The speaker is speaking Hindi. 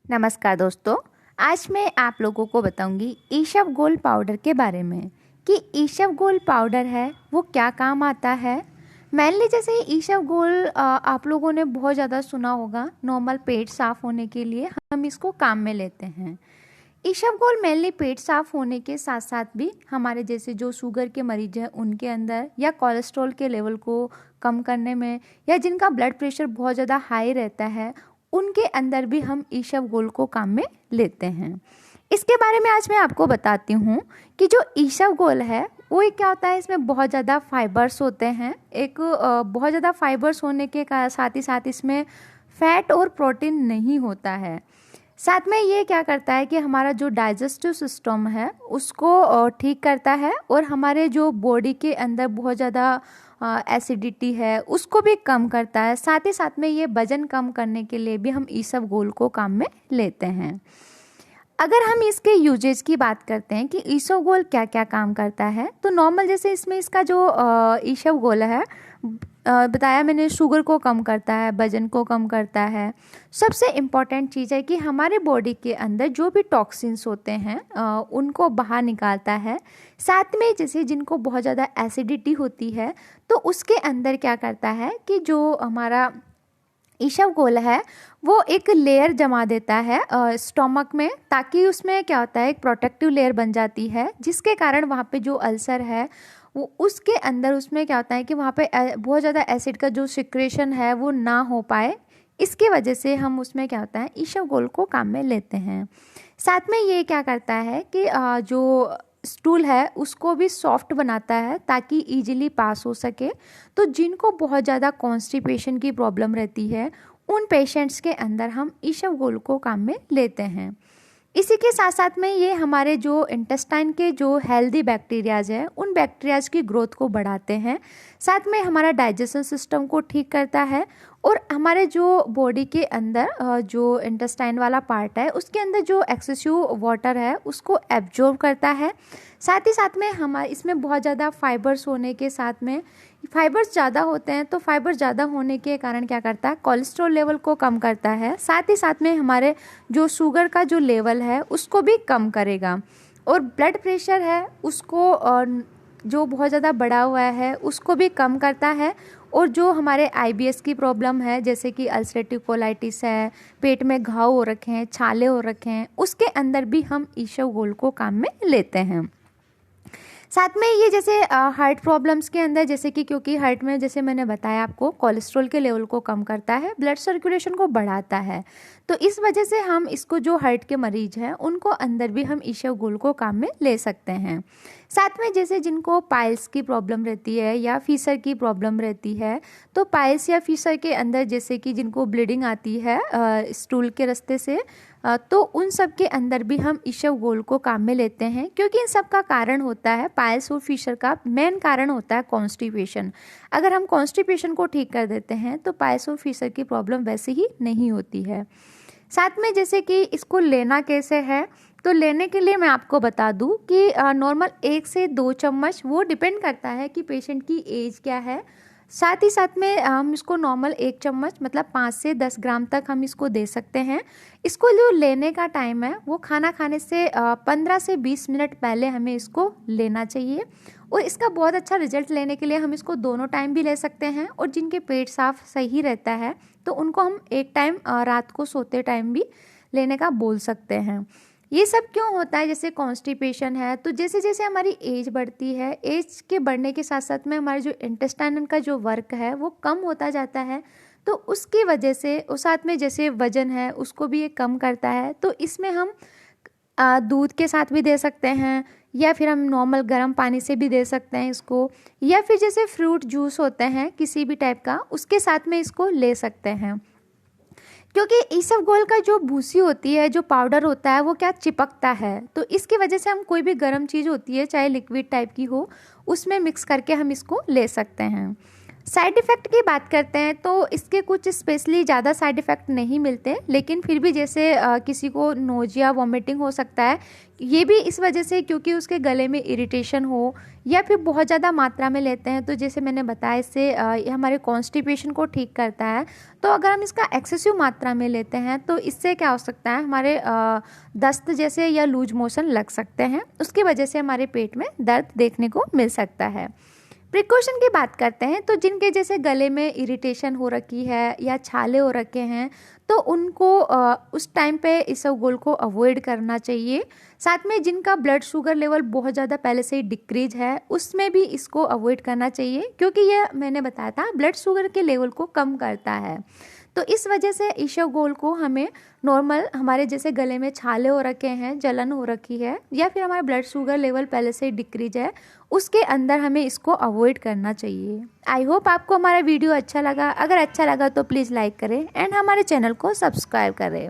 नमस्कार दोस्तों। आज मैं आप लोगों को बताऊंगी ईसबगोल पाउडर के बारे में कि ईसबगोल पाउडर है वो क्या काम आता है। मेनली जैसे ईसबगोल आप लोगों ने बहुत ज़्यादा सुना होगा। नॉर्मल पेट साफ़ होने के लिए हम इसको काम में लेते हैं। ईसबगोल मेनली पेट साफ़ होने के साथ साथ भी हमारे जैसे जो शुगर के मरीज हैं उनके अंदर, या कोलेस्ट्रॉल के लेवल को कम करने में, या जिनका ब्लड प्रेशर बहुत ज़्यादा हाई रहता है उनके अंदर भी हम ईसबगोल को काम में लेते हैं। इसके बारे में आज मैं आपको बताती हूँ कि जो ईसबगोल है वो एक क्या होता है। इसमें बहुत ज़्यादा फाइबर्स होते हैं। बहुत ज़्यादा फाइबर्स होने के साथ ही साथ इसमें फैट और प्रोटीन नहीं होता है। साथ में ये क्या करता है कि हमारा जो डाइजेस्टिव सिस्टम है उसको ठीक करता है, और हमारे जो बॉडी के अंदर बहुत ज़्यादा एसिडिटी है उसको भी कम करता है। साथ ही साथ में ये वजन कम करने के लिए भी हम ईसबगोल को काम में लेते हैं। अगर हम इसके यूजेज की बात करते हैं कि ईसबगोल क्या क्या काम करता है, तो नॉर्मल जैसे इसमें इसका जो ईसबगोल है बताया मैंने, शुगर को कम करता है, वजन को कम करता है। सबसे इम्पॉर्टेंट चीज़ है कि हमारे बॉडी के अंदर जो भी टॉक्सिन्स होते हैं उनको बाहर निकालता है। साथ में जैसे जिनको बहुत ज़्यादा एसिडिटी होती है तो उसके अंदर क्या करता है कि जो हमारा ईसबगोल है वो एक लेयर जमा देता है स्टोमक में, ताकि उसमें क्या होता है एक प्रोटेक्टिव लेयर बन जाती है, जिसके कारण वहाँ पे जो अल्सर है वो उसके अंदर उसमें क्या होता है कि वहाँ पे बहुत ज़्यादा एसिड का जो सिक्रेशन है वो ना हो पाए। इसकी वजह से हम उसमें क्या होता है ईसबगोल को काम में लेते हैं। साथ में ये क्या करता है कि जो स्टूल है उसको भी सॉफ्ट बनाता है ताकि इजीली पास हो सके। तो जिनको बहुत ज़्यादा कॉन्स्टिपेशन की प्रॉब्लम रहती है उन पेशेंट्स के अंदर हम ईसबगोल को काम में लेते हैं। इसी के साथ साथ में ये हमारे जो इंटेस्टाइन के जो हेल्दी बैक्टीरियाज है उन बैक्टीरियाज की ग्रोथ को बढ़ाते हैं। साथ में हमारा डाइजेशन सिस्टम को ठीक करता है, और हमारे जो बॉडी के अंदर जो इंटेस्टाइन वाला पार्ट है उसके अंदर जो एक्सेसिव वाटर है उसको एब्जॉर्ब करता है। साथ ही साथ में हमारे इसमें बहुत ज़्यादा फाइबर्स होने के साथ में, फाइबर्स ज़्यादा होते हैं तो फाइबर ज़्यादा होने के कारण क्या करता है कोलेस्ट्रॉल लेवल को कम करता है। साथ ही साथ में हमारे जो शुगर का जो लेवल है उसको भी कम करेगा, और ब्लड प्रेशर है उसको जो बहुत ज़्यादा बढ़ा हुआ है उसको भी कम करता है। और जो हमारे आईबीएस की प्रॉब्लम है जैसे कि अल्सरेटिव कोलाइटिस है, पेट में घाव हो रखे हैं, छाले हो रखे हैं, उसके अंदर भी हम ईसबगोल को काम में लेते हैं। साथ में ये जैसे हार्ट प्रॉब्लम्स के अंदर, जैसे कि क्योंकि हार्ट में जैसे मैंने बताया आपको कोलेस्ट्रॉल के लेवल को कम करता है, ब्लड सर्कुलेशन को बढ़ाता है, तो इस वजह से हम इसको जो हार्ट के मरीज हैं उनको अंदर भी हम ईसबगोल को काम में ले सकते हैं। साथ में जैसे जिनको पाइल्स की प्रॉब्लम रहती है या फीसर की प्रॉब्लम रहती है, तो पाइल्स या फीसर के अंदर जैसे कि जिनको ब्लीडिंग आती है स्टूल के रास्ते से, तो उन सब के अंदर भी हम ईसबगोल को काम में लेते हैं, क्योंकि इन सब का कारण होता है पाइल्स और फीसर का मेन कारण होता है कॉन्स्टिपेशन। अगर हम कॉन्स्टिपेशन को ठीक कर देते हैं तो पाइल्स और फीसर की प्रॉब्लम वैसे ही नहीं होती है। साथ में जैसे कि इसको लेना कैसे है, तो लेने के लिए मैं आपको बता दूं कि नॉर्मल 1 से 2 चम्मच, वो डिपेंड करता है कि पेशेंट की एज क्या है। साथ ही साथ में हम इसको नॉर्मल 1 चम्मच मतलब 5 से 10 ग्राम तक हम इसको दे सकते हैं। इसको जो लेने का टाइम है वो खाना खाने से 15 से 20 मिनट पहले हमें इसको लेना चाहिए, और इसका बहुत अच्छा रिजल्ट लेने के लिए हम इसको दोनों टाइम भी ले सकते हैं। और जिनके पेट साफ सही रहता है तो उनको हम एक टाइम रात को सोते टाइम भी लेने का बोल सकते हैं। ये सब क्यों होता है, जैसे कॉन्स्टिपेशन है, तो जैसे जैसे हमारी एज बढ़ती है, एज के बढ़ने के साथ साथ में हमारे जो इंटेस्टाइन का जो वर्क है वो कम होता जाता है, तो उसकी वजह से, और साथ में जैसे वजन है उसको भी ये कम करता है। तो इसमें हम दूध के साथ भी दे सकते हैं, या फिर हम नॉर्मल गर्म पानी से भी दे सकते हैं इसको, या फिर जैसे फ्रूट जूस होते हैं किसी भी टाइप का उसके साथ में इसको ले सकते हैं। क्योंकि ईसबगोल का जो भूसी होती है, जो पाउडर होता है, वो क्या चिपकता है, तो इसकी वजह से हम कोई भी गर्म चीज़ होती है चाहे लिक्विड टाइप की हो उसमें मिक्स करके हम इसको ले सकते हैं। साइड इफ़ेक्ट की बात करते हैं तो इसके कुछ स्पेशली ज़्यादा साइड इफ़ेक्ट नहीं मिलते, लेकिन फिर भी जैसे किसी को नोजिया वॉमिटिंग हो सकता है, ये भी इस वजह से क्योंकि उसके गले में इरिटेशन हो या फिर बहुत ज़्यादा मात्रा में लेते हैं। तो जैसे मैंने बताया इससे ये हमारे कॉन्स्टिपेशन को ठीक करता है। तो अगर हम इसका एक्सेसिव मात्रा में लेते हैं तो इससे क्या हो सकता है, हमारे दस्त जैसे या लूज मोशन लग सकते हैं, उसकी वजह से हमारे पेट में दर्द देखने को मिल सकता है। प्रिकॉशन की बात करते हैं तो जिनके जैसे गले में इरिटेशन हो रखी है या छाले हो रखे हैं तो उनको उस टाइम पे इसबगोल को अवॉइड करना चाहिए। साथ में जिनका ब्लड शुगर लेवल बहुत ज़्यादा पहले से ही डिक्रीज है उसमें भी इसको अवॉइड करना चाहिए, क्योंकि ये मैंने बताया था ब्लड शुगर के लेवल को कम करता है। तो इस वजह से इसबगोल को हमें नॉर्मल हमारे जैसे गले में छाले हो रखे हैं, जलन हो रखी है या फिर हमारा ब्लड शुगर लेवल पहले से ही डिक्रीज है, उसके अंदर हमें इसको अवॉइड करना चाहिए। आई होप आपको हमारा वीडियो अच्छा लगा। अगर अच्छा लगा तो प्लीज़ लाइक करें एंड हमारे चैनल को सब्सक्राइब करें।